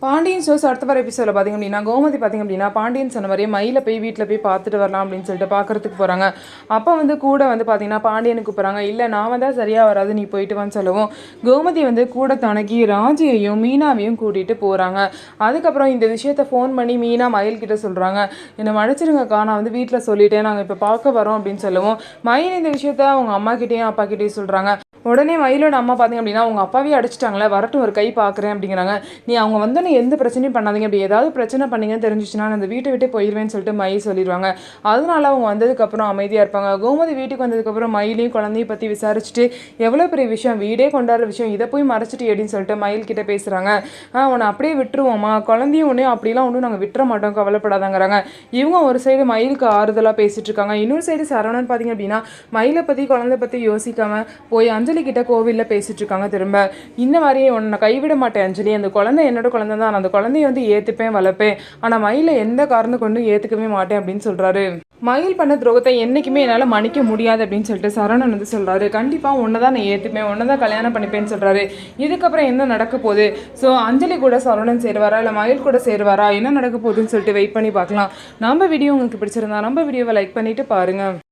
Pandian stores அடுத்த வர எபிசோடில் பார்த்திங்க அப்படின்னா கோமதி பார்த்திங்க அப்படின்னா பாண்டியன் சொன்ன மாதிரியே மயில போய் வீட்டில் போய் பார்த்துட்டு வரலாம் அப்படின்னு சொல்லிட்டு பார்க்குறதுக்கு போகிறாங்க. அப்போ கூட பார்த்திங்கன்னா பாண்டியனுக்கு கூப்பிட்றாங்க. இல்லை நான் வந்தால் சரியாக வராது, நீ போயிட்டு வான்னு சொல்லவும் கோமதி கூட துணைக்கி ராஜியையும் மீனாவையும் கூட்டிகிட்டு போகிறாங்க. அதுக்கப்புறம் இந்த விஷயத்த ஃபோன் பண்ணி மீனா மயில்கிட்ட சொல்கிறாங்க, என்னை மன்னிச்சிருங்கக்கா, நான் வீட்டில் சொல்லிட்டேன், நாங்கள் இப்போ பார்க்க வரோம் அப்படின்னு சொல்லவும் மயில் இந்த விஷயத்த அவங்க அம்மா கிட்டேயும் அப்பா கிட்டேயும் சொல்கிறாங்க. உடனே மயிலோட அம்மா பார்த்திங்க அப்படின்னா அவங்க அப்பாவே அடிச்சிட்டாங்களே, வரட்டும் ஒரு கை பார்க்குறேன் அப்படிங்கிறாங்க. நீ அவங்க வந்தோன்னே எந்த பிரச்சனையும் பண்ணாதீங்க, அப்படி ஏதாவது பிரச்சனை பண்ணிங்கன்னு தெரிஞ்சிச்சுன்னா நான் அந்த வீட்டை விட்டு போயிடுவேன்னு சொல்லிட்டு மயில் சொல்லிடுவாங்க. அதனால அவங்க வந்ததுக்கப்புறம் அமைதியாக இருப்பாங்க. கோமதி வீட்டுக்கு வந்ததுக்கப்புறம் மயிலையும் குழந்தையும் பற்றி விசாரிச்சுட்டு எவ்வளோ பெரிய விஷயம், வீடே கொண்டாடுற விஷயம், இதை போய் மறைச்சிட்டு அப்படின்னு சொல்லிட்டு மயில் கிட்ட பேசுகிறாங்க. உன்னை அப்படியே விட்டுருவோம்மா, குழந்தையும் ஒன்றும் அப்படிலாம் ஒன்றும் நாங்கள் விட்டுற மாட்டோம், கவலைப்படாதாங்கிறாங்க. இவங்க ஒரு சைடு மயிலுக்கு ஆறுதலாக பேசிட்டு இருக்காங்க. இன்னொரு சைடு சரவணன் பார்த்திங்க அப்படின்னா மயிலை பற்றி குழந்தை பற்றி யோசிக்காமல் போய் அஞ்சலி கிட்ட கோவிலில் பேசிட்டு இருக்காங்க. திரும்ப இந்த மாதிரி உன்னை கைவிட மாட்டேன் அஞ்சலி, அந்த குழந்தை என்னோட குழந்தை தான், அந்த குழந்தைய ஏற்றுப்பேன் வளர்ப்பேன், ஆனால் மயிலை எந்த காரணம் கொண்டும் ஏற்றுக்கவே மாட்டேன் அப்படின்னு சொல்கிறாரு. மயில் பண்ண துரோகத்தை என்றைக்குமே என்னால் மன்னிக்க முடியாது அப்படின்னு சொல்லிட்டு சரவணன் சொல்கிறாரு. கண்டிப்பாக ஒன்று தான் நான் ஏற்றுப்பேன், ஒன்று தான் கல்யாணம் பண்ணிப்பேன்னு சொல்கிறாரு. இதுக்கப்புறம் என்ன நடக்க போகுது, ஸோ அஞ்சலி கூட சரவணன் சேருவாரா இல்லை மயில் கூட சேருவாரா, என்ன நடக்க போகுதுன்னு சொல்லிட்டு வெயிட் பண்ணி பார்க்கலாம். நம்ம வீடியோ உங்களுக்கு பிடிச்சிருந்தா நம்ம வீடியோவை லைக் பண்ணிவிட்டு பாருங்கள்.